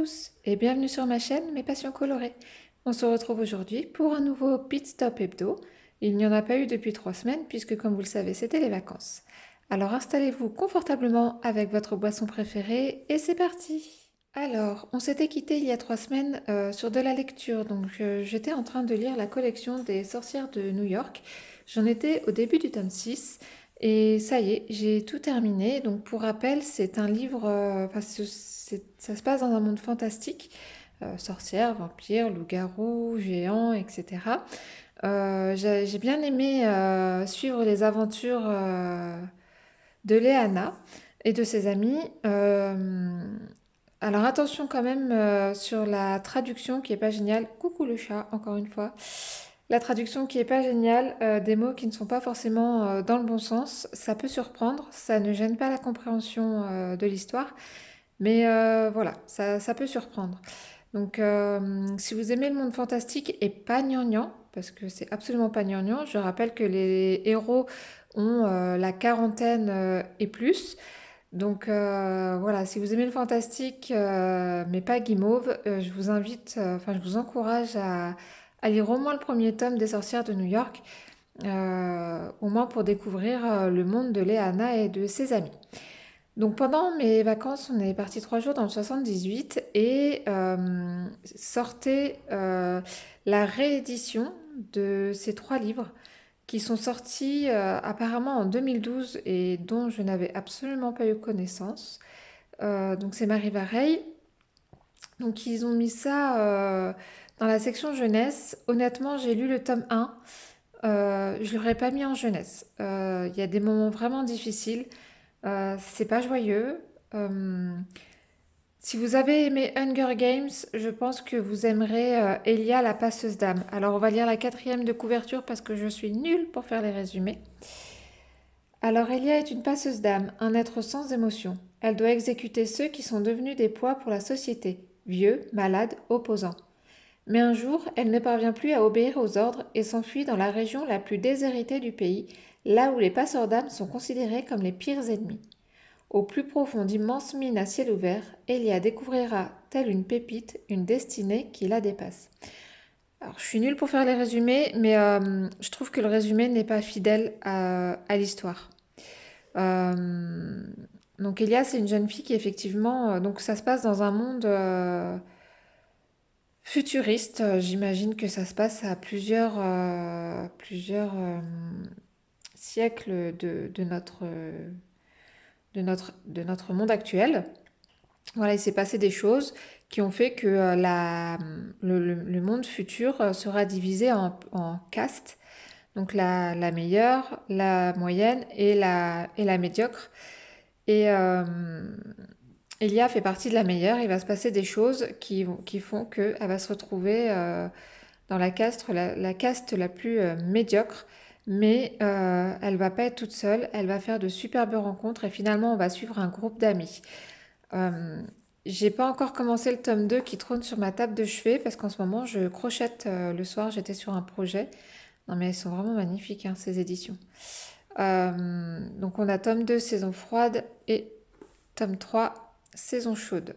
tous et bienvenue sur ma chaîne Mes Passions Colorées. On se retrouve aujourd'hui pour un nouveau Pit Stop Hebdo. Il n'y en a pas eu depuis 3 semaines puisque comme vous le savez c'était les vacances. Alors installez-vous confortablement avec votre boisson préférée et c'est parti. Alors on s'était quitté il y a 3 semaines sur de la lecture. Donc j'étais en train de lire la collection des sorcières de New York. J'en étais au début du tome 6. Et ça y est, j'ai tout terminé. Donc pour rappel, c'est un livre, ça se passe dans un monde fantastique, sorcières, vampires, loups-garous, géants, etc. J'ai bien aimé suivre les aventures de Léana et de ses amis. Alors attention quand même sur la traduction qui est pas géniale. Coucou le chat, encore une fois. La traduction qui est pas géniale, des mots qui ne sont pas forcément dans le bon sens, ça peut surprendre, ça ne gêne pas la compréhension de l'histoire, mais voilà, ça peut surprendre. Donc si vous aimez le monde fantastique et pas gnangnan, parce que c'est absolument pas gnangnan, je rappelle que les héros ont la quarantaine et plus. Donc voilà, si vous aimez le fantastique, mais pas guimauve, je vous invite, enfin je vous encourage à lire au moins le premier tome des Sorcières de New York, au moins pour découvrir le monde de Léana et de ses amis. Donc pendant mes vacances, on est parti 3 jours dans le 78 et sortait la réédition de ces 3 livres qui sont sortis apparemment en 2012 et dont je n'avais absolument pas eu connaissance. Donc c'est Marie Vareille. Donc ils ont mis ça dans la section jeunesse. Honnêtement, j'ai lu le tome 1. Je ne l'aurais pas mis en jeunesse. Il y a des moments vraiment difficiles. C'est pas joyeux. Euh, Si vous avez aimé Hunger Games, je pense que vous aimerez Elia la passeuse d'âme. Alors on va lire la quatrième de couverture parce que je suis nulle pour faire les résumés. Alors Elia est une passeuse d'âme, un être sans émotion. Elle doit exécuter ceux qui sont devenus des poids pour la société, vieux, malades, opposants. Mais un jour, elle ne parvient plus à obéir aux ordres et s'enfuit dans la région la plus déshéritée du pays, là où les passeurs d'âmes sont considérés comme les pires ennemis. Au plus profond d'immenses mines à ciel ouvert, Elia découvrira, telle une pépite, une destinée qui la dépasse. Alors, je suis nulle pour faire les résumés, mais je trouve que le résumé n'est pas fidèle à l'histoire. Euh, donc Elia, c'est une jeune fille qui effectivement, donc ça se passe dans un monde futuriste. J'imagine que ça se passe à plusieurs siècles de notre monde actuel. Voilà, il s'est passé des choses qui ont fait que le monde futur sera divisé en castes. Donc la meilleure, la moyenne et la médiocre. Et Elia fait partie de la meilleure. Il va se passer des choses qui font qu'elle va se retrouver dans la caste la plus médiocre. Mais elle va pas être toute seule. Elle va faire de superbes rencontres et finalement on va suivre un groupe d'amis. Euh, j'ai pas encore commencé le tome 2 qui trône sur ma table de chevet parce qu'en ce moment je crochette le soir, j'étais sur un projet. Non mais elles sont vraiment magnifiques hein, ces éditions. Donc on a tome 2 saison froide et tome 3 saison chaude.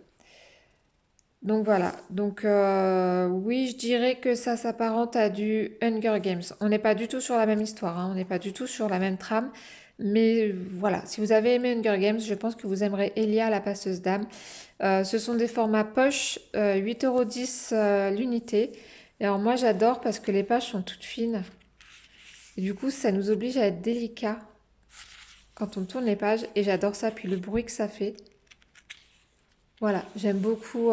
Donc voilà, donc oui je dirais que ça s'apparente à du Hunger Games. On n'est pas du tout sur la même histoire, hein, on n'est pas du tout sur la même trame. Mais voilà, si vous avez aimé Hunger Games, je pense que vous aimerez Elia la passeuse d'âme. Ce sont des formats poche, 8,10 € l'unité. Et alors moi j'adore parce que les pages sont toutes fines. Et du coup ça nous oblige à être délicat quand on tourne les pages. Et j'adore ça, puis le bruit que ça fait. Voilà, j'aime beaucoup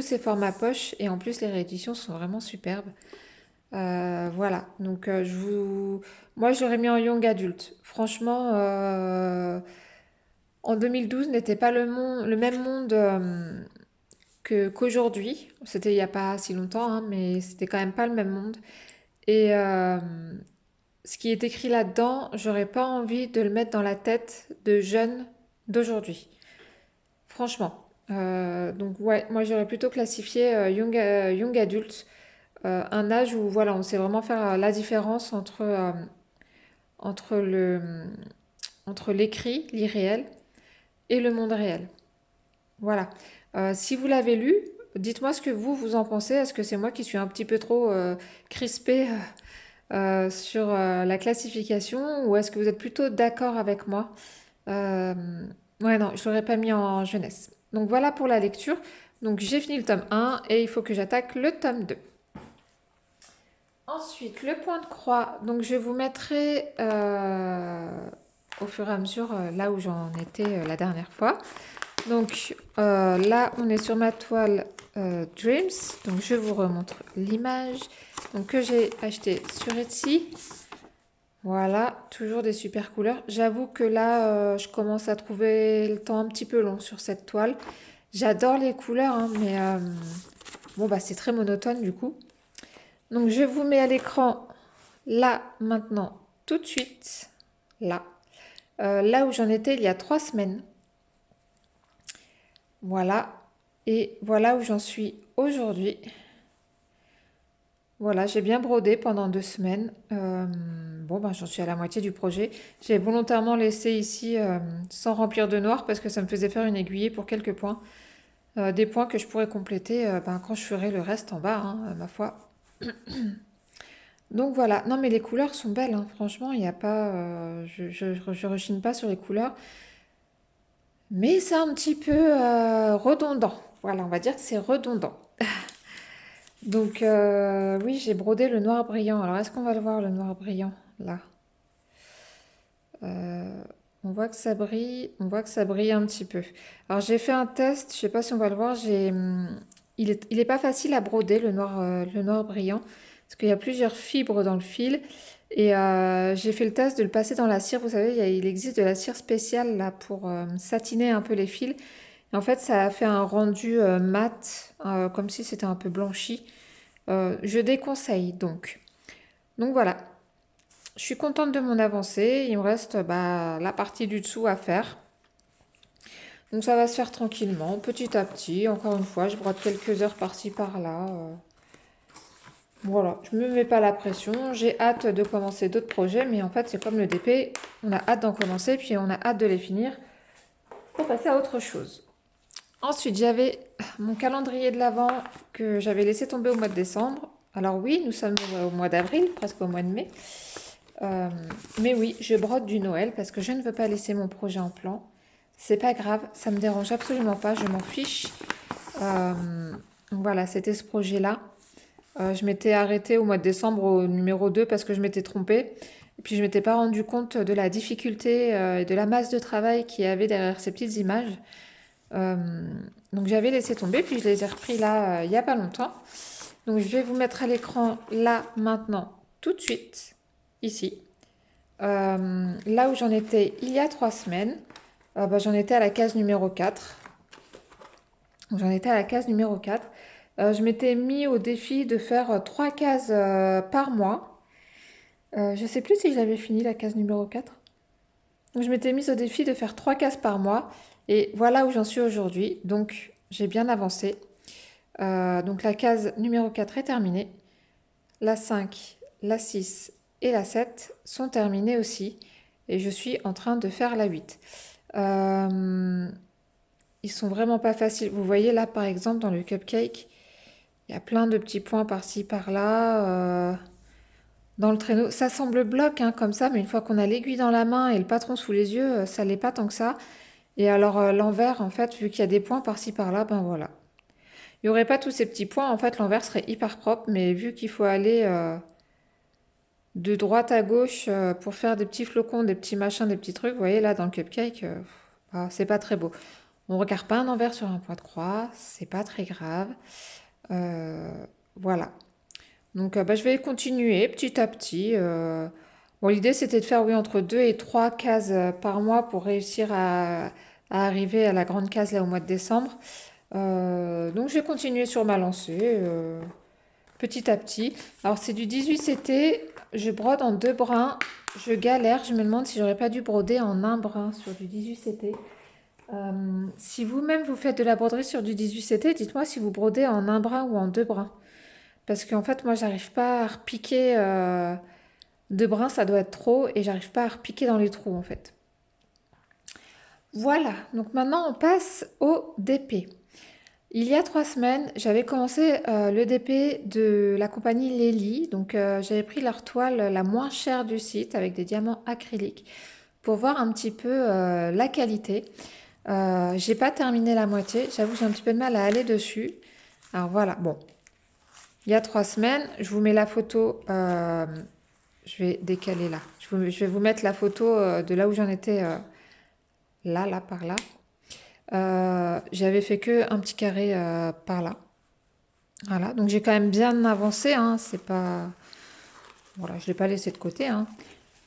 ces formats poche. Et en plus les rééditions sont vraiment superbes. Voilà, donc moi je l'aurais mis en young adulte. Franchement, en 2012 n'était pas le même monde qu'aujourd'hui. C'était il n'y a pas si longtemps, hein, mais c'était quand même pas le même monde. Et ce qui est écrit là-dedans, j'aurais pas envie de le mettre dans la tête de jeunes d'aujourd'hui. Franchement. Donc ouais, moi j'aurais plutôt classifié young adulte, un âge où voilà, on sait vraiment faire la différence entre entre l'écrit, l'irréel, et le monde réel. Voilà. Si vous l'avez lu, dites-moi ce que vous en pensez. Est-ce que c'est moi qui suis un petit peu trop crispée sur la classification ou est-ce que vous êtes plutôt d'accord avec moi? Euh, ouais, non, je l'aurais pas mis en jeunesse. Donc voilà pour la lecture. Donc j'ai fini le tome 1 et il faut que j'attaque le tome 2. Ensuite, le point de croix. Donc je vous mettrai au fur et à mesure là où j'en étais la dernière fois. Donc là, on est sur ma toile Dreams. Donc je vous remontre l'image donc, que j'ai acheté sur Etsy. Voilà, toujours des super couleurs. J'avoue que là, je commence à trouver le temps un petit peu long sur cette toile. J'adore les couleurs, hein, mais bon, bah, c'est très monotone du coup. Donc, je vous mets à l'écran là, maintenant, tout de suite, là. Là où j'en étais il y a 3 semaines. Voilà. Et voilà où j'en suis aujourd'hui. Voilà, j'ai bien brodé pendant 2 semaines. Bon, ben, j'en suis à la moitié du projet. J'ai volontairement laissé ici sans remplir de noir parce que ça me faisait faire une aiguillée pour quelques points. Des points que je pourrais compléter ben, quand je ferai le reste en bas, hein, ma foi. Donc voilà, non mais les couleurs sont belles, hein. Franchement, il n'y a pas, je rechigne pas sur les couleurs, mais c'est un petit peu redondant. Voilà, on va dire que c'est redondant. Donc oui, j'ai brodé le noir brillant. Alors est-ce qu'on va le voir le noir brillant là? Euh, on voit que ça brille, on voit que ça brille un petit peu. Alors j'ai fait un test, je sais pas si on va le voir. Il est pas facile à broder le noir brillant parce qu'il y a plusieurs fibres dans le fil. Et j'ai fait le test de le passer dans la cire. Vous savez, il existe de la cire spéciale là pour satiner un peu les fils. Et en fait, ça a fait un rendu mat, comme si c'était un peu blanchi. Je déconseille donc. Donc voilà, je suis contente de mon avancée. Il me reste bah, la partie du dessous à faire. Donc ça va se faire tranquillement, petit à petit. Encore une fois, je brode quelques heures par-ci par-là. Voilà, je ne me mets pas la pression. J'ai hâte de commencer d'autres projets, mais en fait, c'est comme le DP. On a hâte d'en commencer, puis on a hâte de les finir pour passer à autre chose. Ensuite, j'avais mon calendrier de l'Avent que j'avais laissé tomber au mois de décembre. Alors oui, nous sommes au mois d'avril, presque au mois de mai. Euh, mais oui, je brode du Noël parce que je ne veux pas laisser mon projet en plan. C'est pas grave, ça me dérange absolument pas, je m'en fiche. Voilà, c'était ce projet-là. Je m'étais arrêtée au mois de décembre au numéro 2 parce que je m'étais trompée. Et puis je m'étais pas rendu compte de la difficulté et de la masse de travail qu'il y avait derrière ces petites images. Euh, donc j'avais laissé tomber, puis je les ai repris là il n'y a pas longtemps. Donc je vais vous mettre à l'écran là, maintenant, tout de suite, ici. Là où j'en étais il y a 3 semaines, bah, j'en étais à la case numéro 4. Donc, j'en étais à la case numéro 4. Je m'étais mis au défi de faire 3 cases par mois. Je ne sais plus si j'avais fini la case numéro 4. Donc je m'étais mise au défi de faire 3 cases par mois. Et voilà où j'en suis aujourd'hui. Donc j'ai bien avancé. Donc la case numéro 4 est terminée. La 5, la 6 et la 7 sont terminées aussi. Et je suis en train de faire la 8. Ils sont vraiment pas faciles. Vous voyez là par exemple dans le cupcake, il y a plein de petits points par-ci par-là. Dans le traîneau, ça semble bloc hein, comme ça, mais une fois qu'on a l'aiguille dans la main et le patron sous les yeux, ça l'est pas tant que ça. Et alors l'envers, en fait, vu qu'il y a des points par-ci par-là, ben voilà. Il n'y aurait pas tous ces petits points, en fait, l'envers serait hyper propre, mais vu qu'il faut aller de droite à gauche pour faire des petits flocons, des petits machins, des petits trucs, vous voyez là dans le cupcake, bah, c'est pas très beau. On regarde pas un envers sur un point de croix, c'est pas très grave. Euh, voilà. Donc bah, je vais continuer petit à petit. Bon, l'idée c'était de faire oui, entre 2 et 3 cases par mois pour réussir à arriver à la grande case là au mois de décembre. Donc je vais continuer sur ma lancée petit à petit. Alors c'est du 18CT, je brode en 2 brins. Je galère, je me demande si j'aurais pas dû broder en un brin sur du 18CT. Si vous-même vous faites de la broderie sur du 18CT, dites-moi si vous brodez en un brin ou en 2 brins. Parce qu'en fait, moi, j'arrive pas à repiquer 2 brins, ça doit être trop, et j'arrive pas à repiquer dans les trous, en fait. Voilà, donc maintenant, on passe au DP. Il y a 3 semaines, j'avais commencé l'EDP de la compagnie Lely. Donc, j'avais pris leur toile la moins chère du site avec des diamants acryliques pour voir un petit peu la qualité. J'ai pas terminé la moitié. J'avoue, j'ai un petit peu de mal à aller dessus. Alors voilà, bon, il y a 3 semaines, je vous mets la photo. Je vais décaler là. Je vais vous mettre la photo de là où j'en étais, là, par là. J'avais fait que un petit carré par là. Voilà, donc j'ai quand même bien avancé, hein, c'est pas... Voilà, je ne l'ai pas laissé de côté, hein.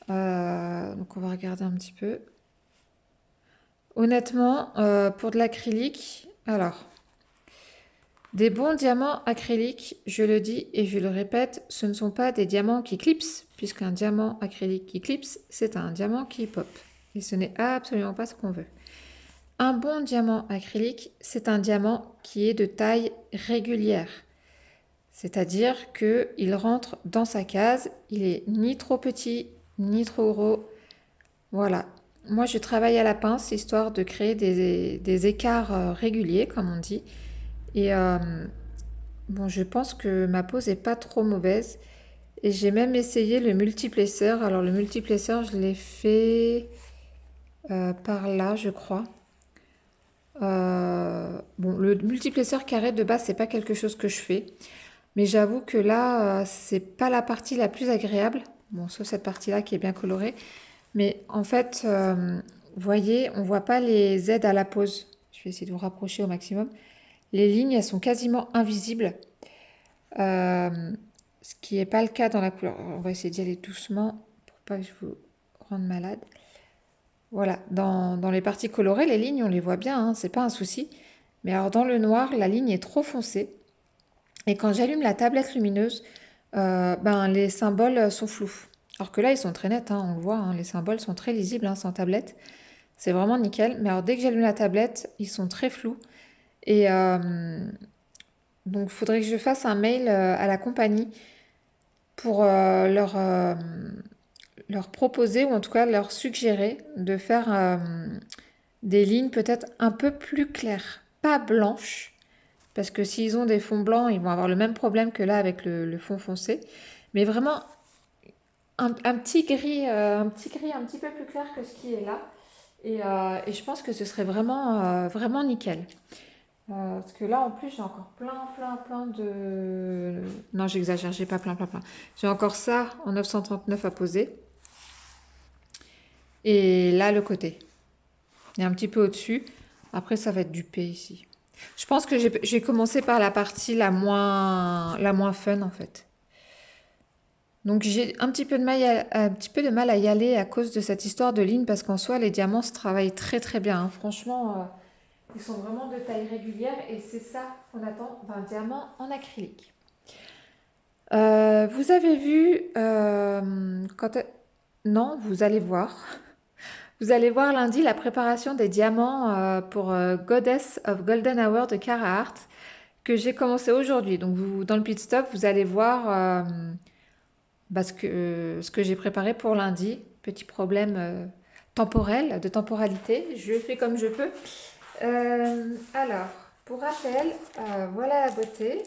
Donc on va regarder un petit peu. Honnêtement, pour de l'acrylique, alors, des bons diamants acryliques, je le dis et je le répète, ce ne sont pas des diamants qui clipsent, puisqu'un diamant acrylique qui clipse, c'est un diamant qui pop. Et ce n'est absolument pas ce qu'on veut. Un bon diamant acrylique, c'est un diamant qui est de taille régulière. C'est-à-dire qu'il rentre dans sa case, il est ni trop petit, ni trop gros. Voilà. Moi, je travaille à la pince, histoire de créer des écarts réguliers, comme on dit. Et bon, je pense que ma pose est pas trop mauvaise. Et j'ai même essayé le multiplesseur. Alors, le multiplesseur, je l'ai fait par là, je crois. Bon, le multiplesseur carré de base, c'est pas quelque chose que je fais. Mais j'avoue que là, c'est pas la partie la plus agréable. Bon, sauf cette partie-là qui est bien colorée. Mais en fait, vous voyez, on voit pas les aides à la pose. Je vais essayer de vous rapprocher au maximum. Les lignes, elles sont quasiment invisibles. Ce qui n'est pas le cas dans la couleur. On va essayer d'y aller doucement pour pas que je vous rende malade. Voilà, dans les parties colorées, les lignes, on les voit bien, hein, c'est pas un souci. Mais alors dans le noir, la ligne est trop foncée. Et quand j'allume la tablette lumineuse, ben, les symboles sont flous. Alors que là, ils sont très nets, hein, on le voit, hein, les symboles sont très lisibles hein, sans tablette. C'est vraiment nickel. Mais alors dès que j'allume la tablette, ils sont très flous. Et donc, il faudrait que je fasse un mail à la compagnie pour leur proposer, ou en tout cas leur suggérer de faire des lignes peut-être un peu plus claires. Pas blanches, parce que s'ils ont des fonds blancs, ils vont avoir le même problème que là avec le fond foncé. Mais vraiment un petit gris, un petit peu plus clair que ce qui est là. Et je pense que ce serait vraiment nickel. Parce que là, en plus, j'ai encore plein de... Non, j'exagère, j'ai pas plein. J'ai encore ça en 939 à poser. Et là, le côté. Et un petit peu au-dessus. Après, ça va être du P ici. Je pense que j'ai commencé par la partie la moins fun, en fait. Donc j'ai un petit peu de mal à y aller à cause de cette histoire de ligne parce qu'en soi les diamants se travaillent très bien, hein. Franchement, ils sont vraiment de taille régulière et c'est ça qu'on attend d'un diamant en acrylique. Vous avez vu non, vous allez voir. Vous allez voir lundi la préparation des diamants pour Goddess of Golden Hour de Carhartt que j'ai commencé aujourd'hui. Donc dans le pit stop, vous allez voir ce que j'ai préparé pour lundi. Petit problème temporel, de temporalité. Je fais comme je peux. Alors, pour rappel, voilà la beauté.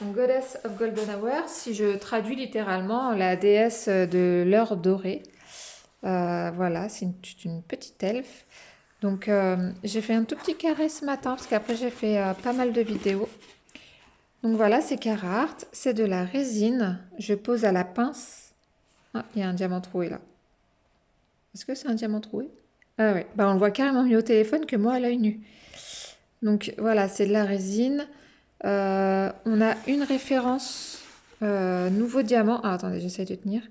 Donc, Goddess of Golden Hour, si je traduis littéralement la déesse de l'heure dorée. Voilà, c'est une petite elfe. Donc, j'ai fait un tout petit carré ce matin parce qu'après j'ai fait pas mal de vidéos. Donc voilà, c'est Carhartt, c'est de la résine. Je pose à la pince. Ah, il y a un diamant troué là. Est-ce que c'est un diamant troué? Ah ouais, bah on le voit carrément mieux au téléphone que moi à l'œil nu. Donc voilà, c'est de la résine. On a une référence nouveau diamant. Ah, attendez, j'essaie de tenir.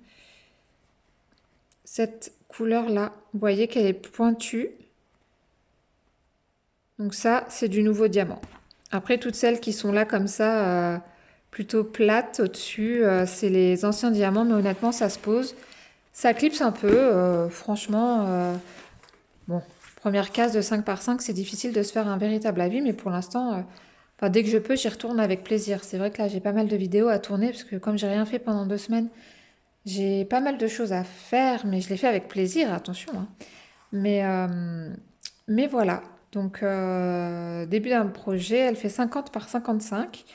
Cette couleur-là, vous voyez qu'elle est pointue. Donc ça, c'est du nouveau diamant. Après, toutes celles qui sont là comme ça, plutôt plates au-dessus, c'est les anciens diamants, mais honnêtement, ça se pose. Ça clipse un peu, franchement. Bon, première case de 5 par 5, c'est difficile de se faire un véritable avis, mais pour l'instant, enfin, dès que je peux, j'y retourne avec plaisir. C'est vrai que là, j'ai pas mal de vidéos à tourner, parce que comme j'ai rien fait pendant 2 semaines, j'ai pas mal de choses à faire, mais je les fais avec plaisir, attention, hein. Mais, euh, mais voilà. Donc, début d'un projet, elle fait 50 par 55.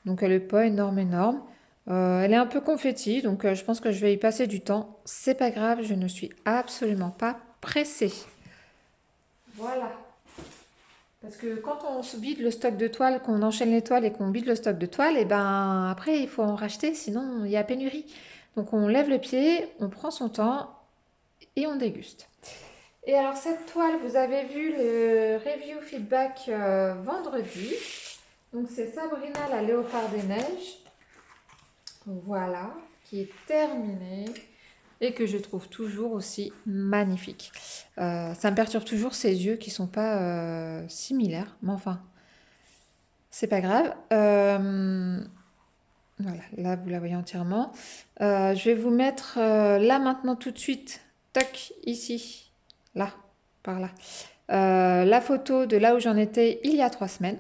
Donc, elle n'est pas énorme, énorme. Elle est un peu confetti, donc je pense que je vais y passer du temps. C'est pas grave, je ne suis absolument pas pressée. Voilà. Parce que quand on se vide le stock de toiles, qu'on enchaîne les toiles et qu'on vide le stock de toiles, et ben après il faut en racheter, sinon il y a pénurie. Donc on lève le pied, on prend son temps et on déguste. Et alors cette toile, vous avez vu le review feedback vendredi. Donc c'est Sabrina la léopard des neiges. Voilà, qui est terminée et que je trouve toujours aussi magnifique. Ça me perturbe toujours ses yeux qui sont pas similaires, mais enfin, c'est pas grave. Voilà, là vous la voyez entièrement. Je vais vous mettre là maintenant tout de suite, toc, ici, là, par là. La photo de là où j'en étais il y a 3 semaines.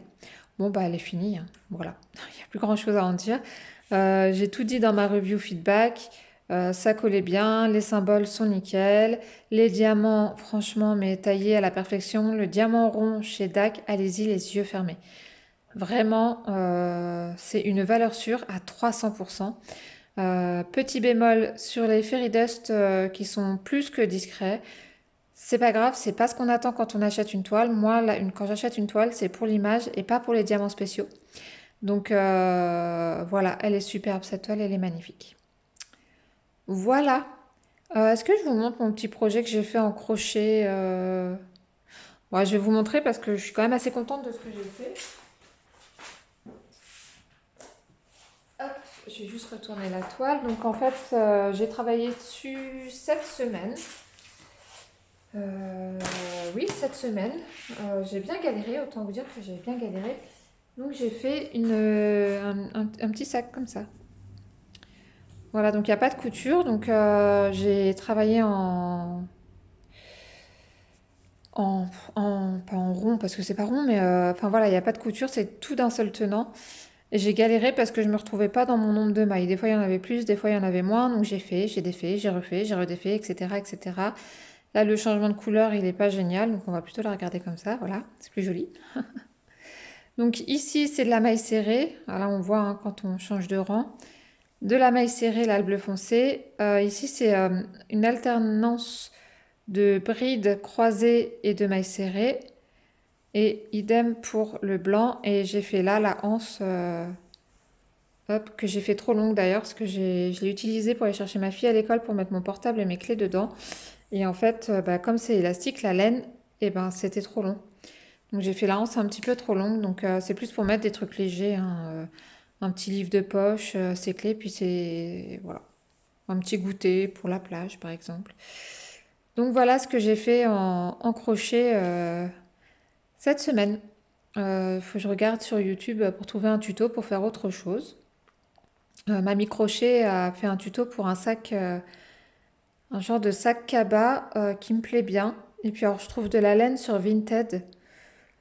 Bon, bah elle est finie, hein. Voilà, il n'y a plus grand chose à en dire. J'ai tout dit dans ma review feedback. Ça collait bien, les symboles sont nickel. Les diamants, franchement, mais taillés à la perfection. Le diamant rond chez DAC, allez-y les yeux fermés. Vraiment, c'est une valeur sûre à 300%. Petit bémol sur les Fairy Dust qui sont plus que discrets. C'est pas grave, c'est pas ce qu'on attend quand on achète une toile. Moi, quand j'achète une toile, c'est pour l'image et pas pour les diamants spéciaux. Donc voilà, elle est superbe cette toile, elle est magnifique. Voilà. Est-ce que je vous montre mon petit projet que j'ai fait en crochet ouais, je vais vous montrer parce que je suis quand même assez contente de ce que j'ai fait. Hop, je vais juste retourner la toile. Donc en fait, j'ai travaillé dessus cette semaine. Oui, cette semaine. J'ai bien galéré, autant vous dire que j'ai bien galéré. Donc j'ai fait un petit sac comme ça. Voilà, donc il n'y a pas de couture. Donc j'ai travaillé en, pas en rond parce que c'est pas rond, mais enfin voilà, il n'y a pas de couture, c'est tout d'un seul tenant. Et j'ai galéré parce que je me retrouvais pas dans mon nombre de mailles. Des fois il y en avait plus, des fois il y en avait moins. Donc j'ai fait, j'ai défait, j'ai refait, j'ai redéfait, etc., etc. Là, le changement de couleur, il n'est pas génial, donc on va plutôt la regarder comme ça. Voilà, c'est plus joli. Donc ici, c'est de la maille serrée. Alors là, on voit hein, quand on change de rang. De la maille serrée, là, le bleu foncé. Ici, c'est une alternance de brides croisées et de mailles serrées. Et idem pour le blanc. Et j'ai fait là la anse, hop, que j'ai fait trop longue d'ailleurs, parce que je l'ai utilisée pour aller chercher ma fille à l'école pour mettre mon portable et mes clés dedans. Et en fait, bah, comme c'est élastique, la laine, et ben, c'était trop long. Donc j'ai fait la hanse un petit peu trop longue. Donc c'est plus pour mettre des trucs légers, hein, un petit livre de poche, c'est clé, puis c'est voilà, un petit goûter pour la plage par exemple. Donc voilà ce que j'ai fait en crochet cette semaine. Faut que je regarde sur YouTube pour trouver un tuto pour faire autre chose. Mamie Crochet a fait un tuto pour un sac, un genre de sac cabas qui me plaît bien. Et puis alors je trouve de la laine sur Vinted.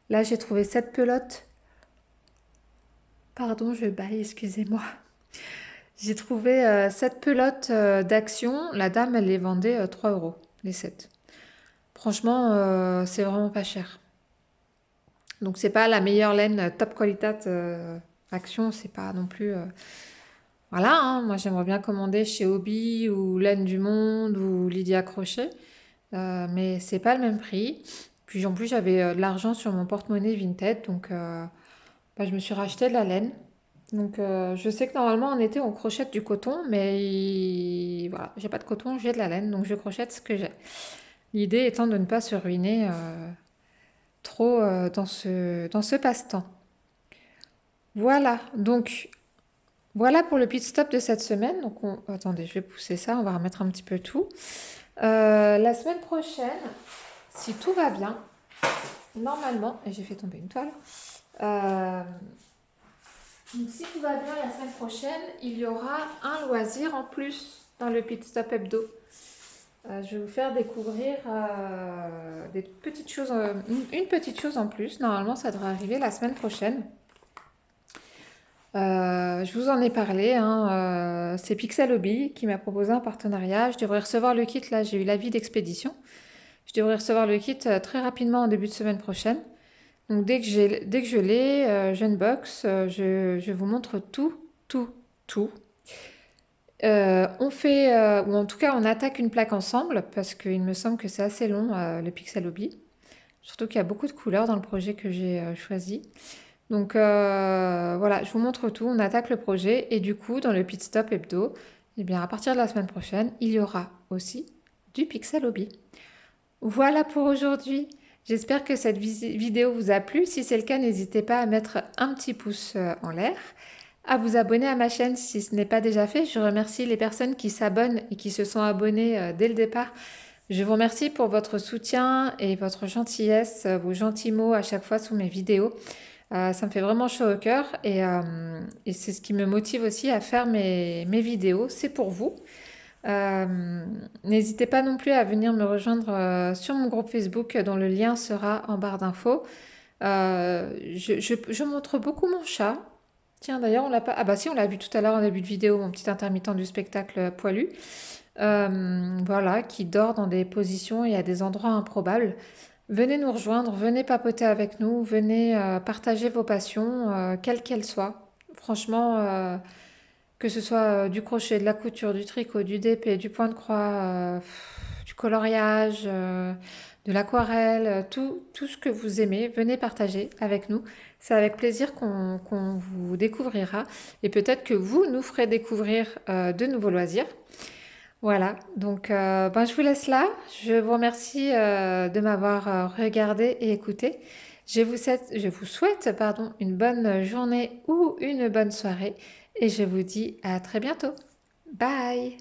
Là j'ai trouvé cette pelote. Pardon, je baille, excusez-moi. J'ai trouvé cette pelote d'Action. La dame, elle les vendait 3 euros, les 7. Franchement, c'est vraiment pas cher. Donc c'est pas la meilleure laine top qualité Action, c'est pas non plus. Voilà, hein, moi j'aimerais bien commander chez Hobby ou Laine du Monde ou Lydia Crochet. Mais c'est pas le même prix. Puis en plus j'avais de l'argent sur mon porte-monnaie Vinted, donc bah, je me suis racheté de la laine. Donc je sais que normalement en été on crochette du coton, mais voilà, j'ai pas de coton, j'ai de la laine, donc je crochette ce que j'ai. L'idée étant de ne pas se ruiner trop dans ce passe-temps. Voilà, donc voilà pour le pit stop de cette semaine. Donc attendez, je vais pousser ça, on va remettre un petit peu tout. La semaine prochaine, si tout va bien, normalement, et j'ai fait tomber une toile. Donc, si tout va bien la semaine prochaine, il y aura un loisir en plus dans le Pit Stop Hebdo. Je vais vous faire découvrir des petites choses, une petite chose en plus. Normalement, ça devrait arriver la semaine prochaine. Je vous en ai parlé, hein, c'est Pixel Hobby qui m'a proposé un partenariat. Je devrais recevoir le kit, là j'ai eu l'avis d'expédition. Je devrais recevoir le kit très rapidement en début de semaine prochaine. Donc dès que je l'ai, je unbox, je vous montre tout, tout, tout. On fait, ou en tout cas on attaque une plaque ensemble parce qu'il me semble que c'est assez long le Pixalobi. Surtout qu'il y a beaucoup de couleurs dans le projet que j'ai choisi. Donc voilà, je vous montre tout, on attaque le projet et du coup dans le Pit Stop Hebdo, eh bien à partir de la semaine prochaine, il y aura aussi du Pixalobi. Voilà pour aujourd'hui. J'espère que cette vidéo vous a plu. Si c'est le cas, n'hésitez pas à mettre un petit pouce en l'air, à vous abonner à ma chaîne si ce n'est pas déjà fait. Je remercie les personnes qui s'abonnent et qui se sont abonnées dès le départ. Je vous remercie pour votre soutien et votre gentillesse, vos gentils mots à chaque fois sous mes vidéos. Ça me fait vraiment chaud au cœur et c'est ce qui me motive aussi à faire mes vidéos. C'est pour vous. Euh, N'hésitez pas non plus à venir me rejoindre sur mon groupe Facebook dont le lien sera en barre d'infos. Je montre beaucoup mon chat. Tiens, d'ailleurs, on l'a pas. Ah bah si, on l'a vu tout à l'heure en début de vidéo, mon petit intermittent du spectacle poilu. Voilà, qui dort dans des positions et à des endroits improbables. Venez nous rejoindre, venez papoter avec nous, venez partager vos passions, quelles qu'elles soient. Franchement, que ce soit du crochet, de la couture, du tricot, du DP, du point de croix, du coloriage, de l'aquarelle, tout ce que vous aimez, venez partager avec nous. C'est avec plaisir qu'on vous découvrira et peut-être que vous nous ferez découvrir de nouveaux loisirs. Voilà, donc ben, je vous laisse là. Je vous remercie de m'avoir regardé et écouté. Je vous souhaite pardon, une bonne journée ou une bonne soirée et je vous dis à très bientôt. Bye!